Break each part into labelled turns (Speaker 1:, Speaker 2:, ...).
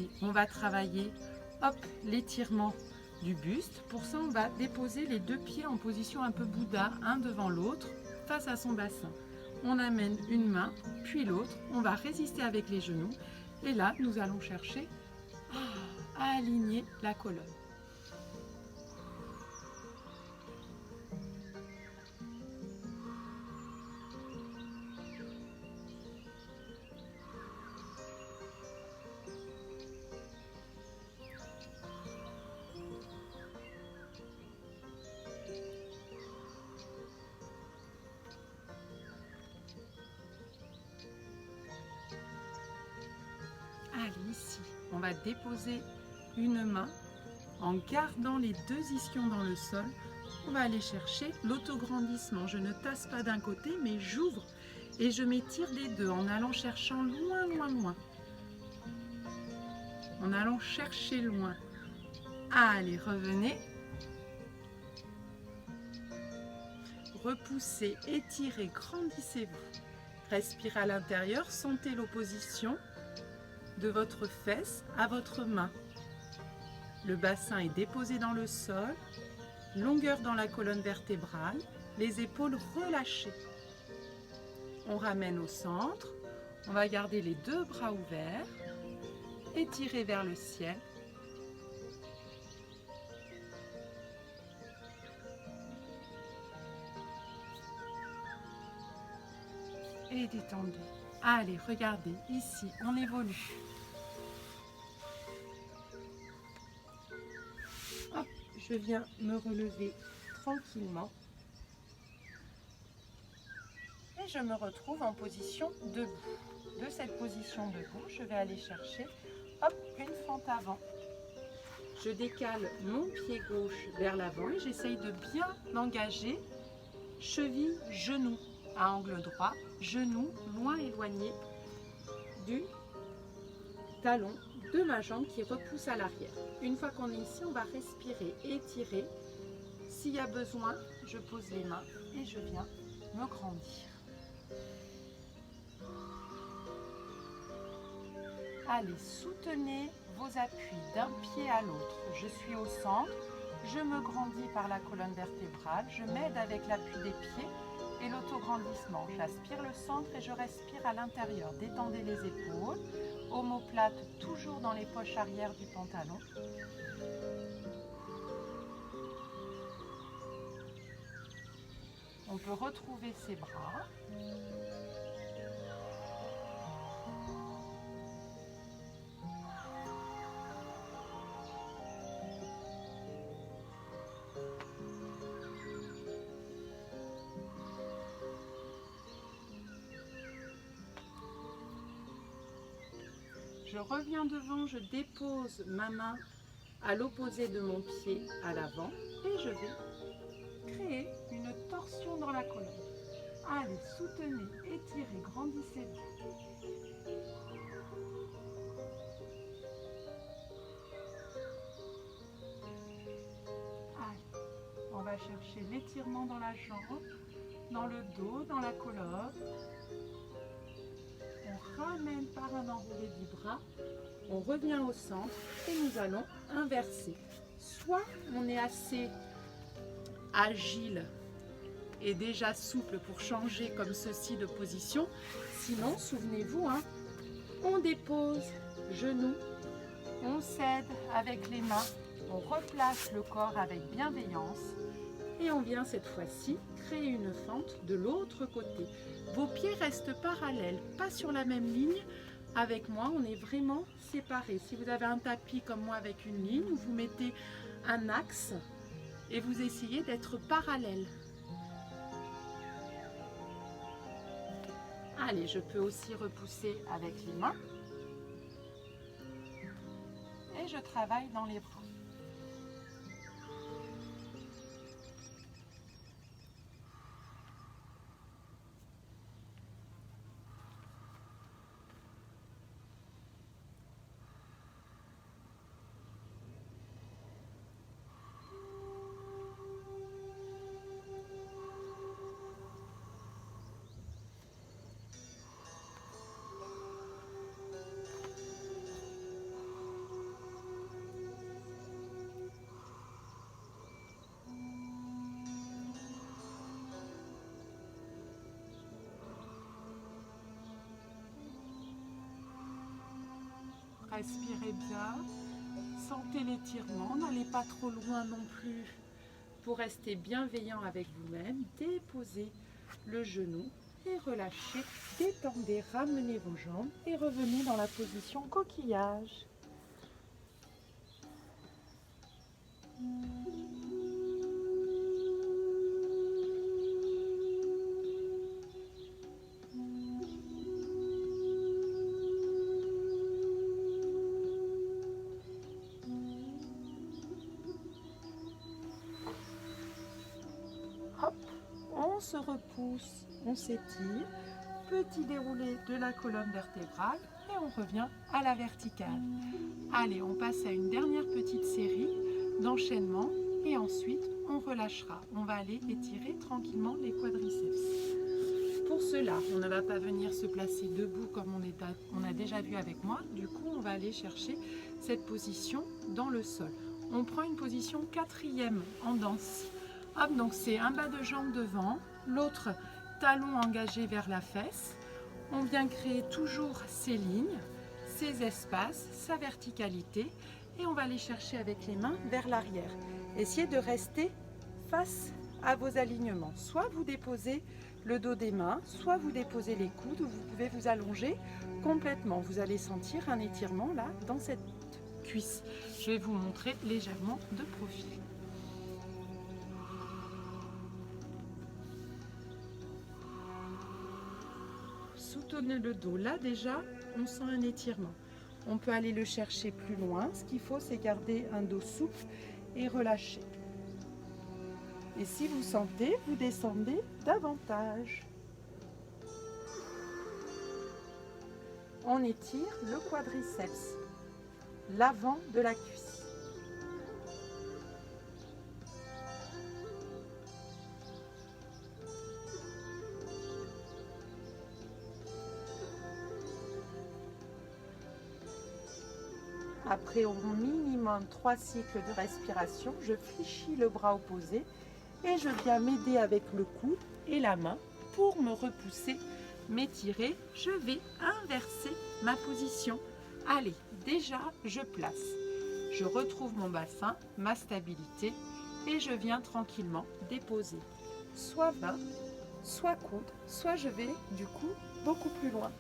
Speaker 1: ici, on va travailler l'étirement du buste. Pour ça, on va déposer les deux pieds en position un peu Bouddha, un devant l'autre, face à son bassin. On amène une main, puis l'autre. On va résister avec les genoux. Et là, nous allons chercher à aligner la colonne. Allez, ici, on va déposer une main en gardant les deux ischions dans le sol. On va aller chercher l'autograndissement. Je ne tasse pas d'un côté, mais j'ouvre et je m'étire des deux en allant cherchant loin, loin, loin. En allant chercher loin. Allez, revenez. Repoussez, étirez, grandissez-vous. Respirez à l'intérieur, sentez l'opposition de votre fesse à votre main. Le bassin est déposé dans le sol, longueur dans la colonne vertébrale, les épaules relâchées. On ramène au centre, on va garder les deux bras ouverts, étirer vers le ciel. Et détendez. Allez, regardez, ici, on évolue. Hop, je viens me relever tranquillement. Et je me retrouve en position debout. De cette position debout, je vais aller chercher une fente avant. Je décale mon pied gauche vers l'avant et j'essaye de bien m'engager cheville, genou à angle droit, genou loin éloigné du talon de ma jambe qui repousse à l'arrière. Une fois qu'on est ici, on va respirer, étirer. S'il y a besoin, je pose les mains et je viens me grandir. Allez, soutenez vos appuis d'un pied à l'autre. Je suis au centre, je me grandis par la colonne vertébrale, je m'aide avec l'appui des pieds et l'autograndissement. J'aspire le centre et je respire à l'intérieur. Détendez les épaules, omoplate toujours dans les poches arrière du pantalon. On peut retrouver ses bras. Je reviens devant, je dépose ma main à l'opposé de mon pied à l'avant et je vais créer une torsion dans la colonne. Allez, soutenez, étirez, grandissez-vous. Allez, on va chercher l'étirement dans la jambe, dans le dos, dans la colonne. On ramène par un enroulé du bras, on revient au centre et nous allons inverser. Soit on est assez agile et déjà souple pour changer comme ceci de position, sinon souvenez-vous, on dépose genoux, on s'aide avec les mains, on replace le corps avec bienveillance et on vient cette fois-ci créer une fente de l'autre côté. Vos pieds restent parallèles, pas sur la même ligne. Avec moi, on est vraiment séparés. Si vous avez un tapis comme moi avec une ligne, vous mettez un axe et vous essayez d'être parallèle. Allez, je peux aussi repousser avec les mains. Et je travaille dans les bras. Respirez bien. Sentez l'étirement. N'allez pas trop loin non plus pour rester bienveillant avec vous-même. Déposez le genou et relâchez. Détendez, ramenez vos jambes et revenez dans la position coquillage. Hop, on se repousse, on s'étire. Petit déroulé de la colonne vertébrale et on revient à la verticale. Allez, on passe à une dernière petite série d'enchaînements et ensuite on relâchera. On va aller étirer tranquillement les quadriceps. Pour cela, on ne va pas venir se placer debout comme on a déjà vu avec moi. Du coup, on va aller chercher cette position dans le sol. On prend une position 4e en danse. Hop, donc c'est un bas de jambe devant, l'autre talon engagé vers la fesse. On vient créer toujours ces lignes, ces espaces, sa verticalité et on va aller chercher avec les mains vers l'arrière. Essayez de rester face à vos alignements. Soit vous déposez le dos des mains, soit vous déposez les coudes ou vous pouvez vous allonger complètement. Vous allez sentir un étirement là dans cette cuisse. Je vais vous montrer légèrement de profil. Soutenez le dos. Là déjà, on sent un étirement. On peut aller le chercher plus loin. Ce qu'il faut, c'est garder un dos souple et relâché. Et si vous sentez, vous descendez davantage. On étire le quadriceps, l'avant de la cuisse. Après au minimum 3 cycles de respiration, je fléchis le bras opposé et je viens m'aider avec le coude et la main pour me repousser, m'étirer. Je vais inverser ma position. Allez, déjà, je place. Je retrouve mon bassin, ma stabilité et je viens tranquillement déposer soit main, soit coude, soit je vais du coup beaucoup plus loin.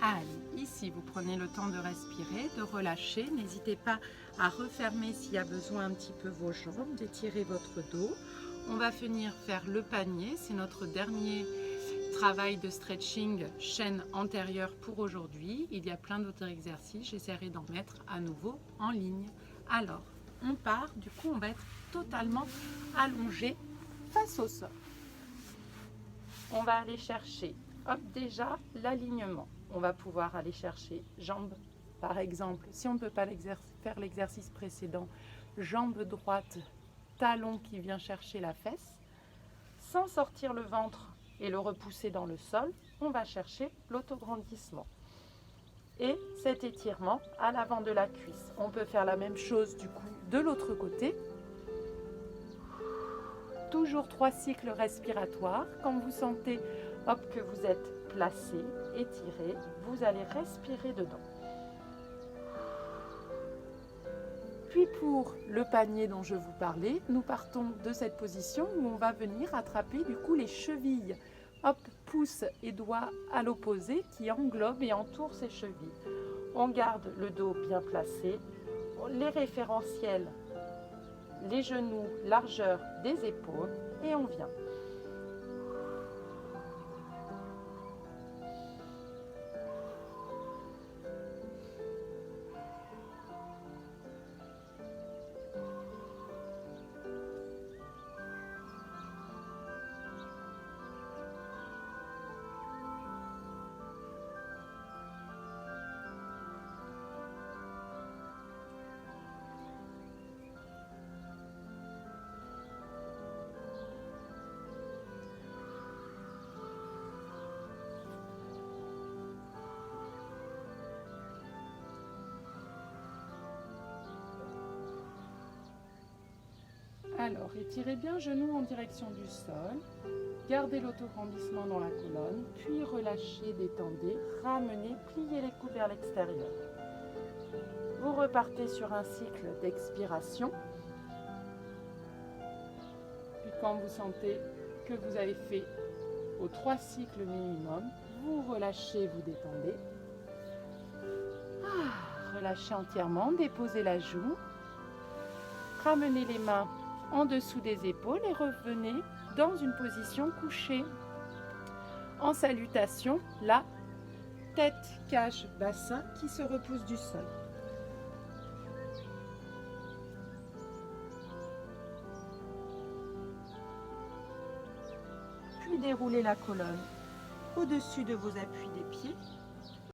Speaker 1: Allez, ici, vous prenez le temps de respirer, de relâcher. N'hésitez pas à refermer s'il y a besoin un petit peu vos jambes, d'étirer votre dos. On va venir faire le panier. C'est notre dernier travail de stretching chaîne antérieure pour aujourd'hui. Il y a plein d'autres exercices. J'essaierai d'en mettre à nouveau en ligne. Alors, on part. Du coup, on va être totalement allongé face au sol. On va aller chercher, hop, déjà l'alignement. On va pouvoir aller chercher jambes, par exemple, si on ne peut pas faire l'exercice précédent, jambe droite, talon qui vient chercher la fesse, sans sortir le ventre et le repousser dans le sol, on va chercher l'autograndissement. Et cet étirement à l'avant de la cuisse. On peut faire la même chose du coup de l'autre côté. Toujours 3 cycles respiratoires. Quand vous sentez hop, que vous êtes placé, étiré, vous allez respirer dedans. Puis pour le panier dont je vous parlais, nous partons de cette position où on va venir attraper du coup les chevilles. Hop, pouce et doigt à l'opposé qui englobe et entoure ces chevilles. On garde le dos bien placé, les référentiels, les genoux, largeur des épaules et on vient. Alors, étirez bien genoux en direction du sol. Gardez l'autograndissement dans la colonne, puis relâchez, détendez, ramenez, pliez les coudes vers l'extérieur. Vous repartez sur un cycle d'expiration. Puis quand vous sentez que vous avez fait aux 3 cycles minimum, vous relâchez, vous détendez. Relâchez entièrement, déposez la joue. Ramenez les mains en dessous des épaules et revenez dans une position couchée. En salutation, la tête, cage, bassin qui se repousse du sol. Puis déroulez la colonne au-dessus de vos appuis des pieds.